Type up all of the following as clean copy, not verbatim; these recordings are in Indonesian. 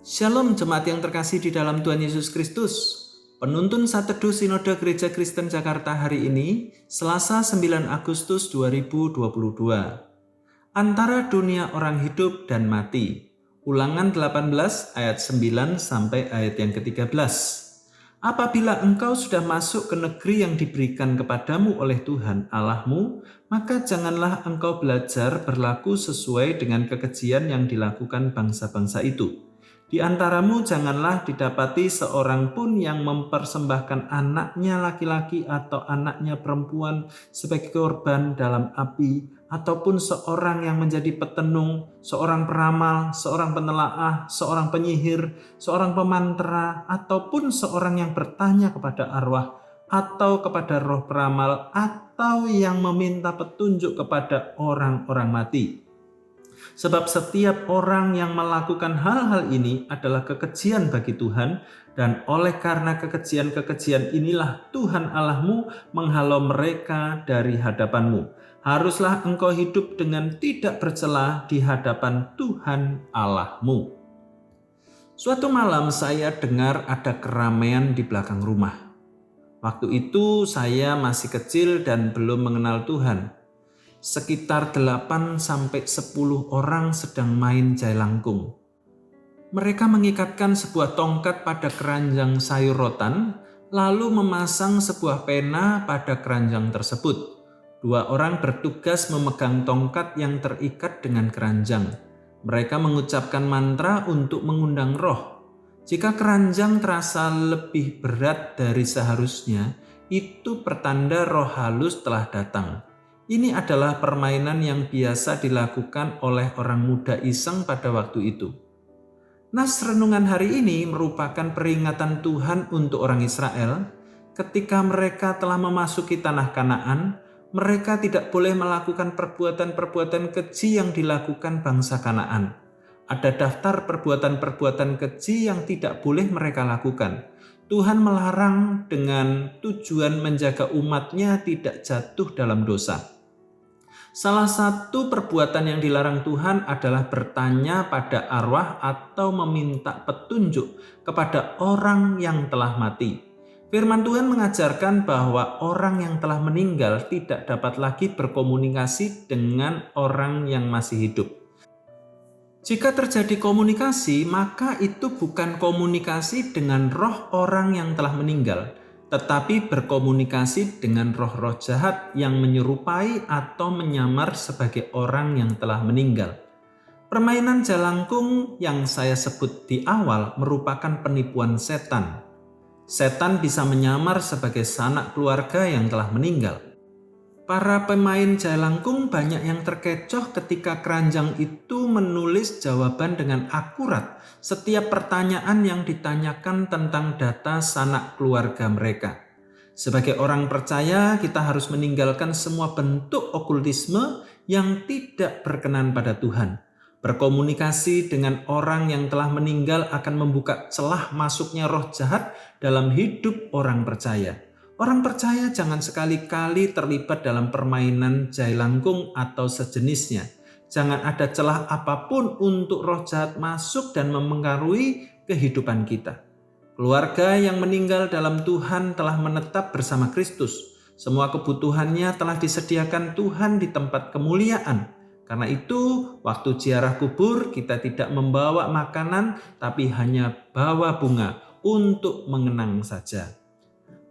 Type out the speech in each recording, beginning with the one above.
Shalom jemaat yang terkasih di dalam Tuhan Yesus Kristus. Penuntun Saat Teduh Sinode Gereja Kristen Jakarta hari ini, Selasa 9 Agustus 2022. Antara dunia orang hidup dan mati. Ulangan 18 ayat 9 sampai ayat yang ke-13. Apabila engkau sudah masuk ke negeri yang diberikan kepadamu oleh Tuhan Allahmu, maka janganlah engkau belajar berlaku sesuai dengan kekejian yang dilakukan bangsa-bangsa itu. Di antaramu janganlah didapati seorang pun yang mempersembahkan anaknya laki-laki atau anaknya perempuan sebagai korban dalam api, ataupun seorang yang menjadi petenung, seorang peramal, seorang penelaah, seorang penyihir, seorang pemantera, ataupun seorang yang bertanya kepada arwah, atau kepada roh peramal, atau yang meminta petunjuk kepada orang-orang mati. Sebab setiap orang yang melakukan hal-hal ini adalah kekejian bagi Tuhan, dan oleh karena kekejian-kekejian inilah Tuhan Allahmu menghalau mereka dari hadapanmu. Haruslah engkau hidup dengan tidak bercela di hadapan Tuhan Allahmu. Suatu malam saya dengar ada keramaian di belakang rumah. Waktu itu saya masih kecil dan belum mengenal Tuhan. Sekitar 8-10 orang sedang main jailangkung. Mereka mengikatkan sebuah tongkat pada keranjang sayur rotan, lalu memasang sebuah pena pada keranjang tersebut. 2 orang bertugas memegang tongkat yang terikat dengan keranjang. Mereka mengucapkan mantra untuk mengundang roh. Jika keranjang terasa lebih berat dari seharusnya, itu pertanda roh halus telah datang. Ini adalah permainan yang biasa dilakukan oleh orang muda iseng pada waktu itu. Nas renungan hari ini merupakan peringatan Tuhan untuk orang Israel. Ketika mereka telah memasuki tanah Kanaan, mereka tidak boleh melakukan perbuatan-perbuatan keji yang dilakukan bangsa Kanaan. Ada daftar perbuatan-perbuatan keji yang tidak boleh mereka lakukan. Tuhan melarang dengan tujuan menjaga umatnya tidak jatuh dalam dosa. Salah satu perbuatan yang dilarang Tuhan adalah bertanya pada arwah atau meminta petunjuk kepada orang yang telah mati. Firman Tuhan mengajarkan bahwa orang yang telah meninggal tidak dapat lagi berkomunikasi dengan orang yang masih hidup. Jika terjadi komunikasi, maka itu bukan komunikasi dengan roh orang yang telah meninggal, tetapi berkomunikasi dengan roh-roh jahat yang menyerupai atau menyamar sebagai orang yang telah meninggal. Permainan jalangkung yang saya sebut di awal merupakan penipuan setan. Setan bisa menyamar sebagai sanak keluarga yang telah meninggal. Para pemain jalangkung banyak yang terkecoh ketika keranjang itu menulis jawaban dengan akurat setiap pertanyaan yang ditanyakan tentang data sanak keluarga mereka. Sebagai orang percaya, kita harus meninggalkan semua bentuk okultisme yang tidak berkenan pada Tuhan. Berkomunikasi dengan orang yang telah meninggal akan membuka celah masuknya roh jahat dalam hidup orang percaya. Orang percaya jangan sekali-kali terlibat dalam permainan jailangkung atau sejenisnya. Jangan ada celah apapun untuk roh jahat masuk dan memengaruhi kehidupan kita. Keluarga yang meninggal dalam Tuhan telah menetap bersama Kristus. Semua kebutuhannya telah disediakan Tuhan di tempat kemuliaan. Karena itu, waktu ziarah kubur kita tidak membawa makanan, tapi hanya bawa bunga untuk mengenang saja.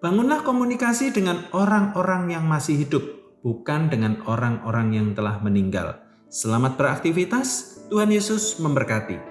Bangunlah komunikasi dengan orang-orang yang masih hidup, bukan dengan orang-orang yang telah meninggal. Selamat beraktivitas, Tuhan Yesus memberkati.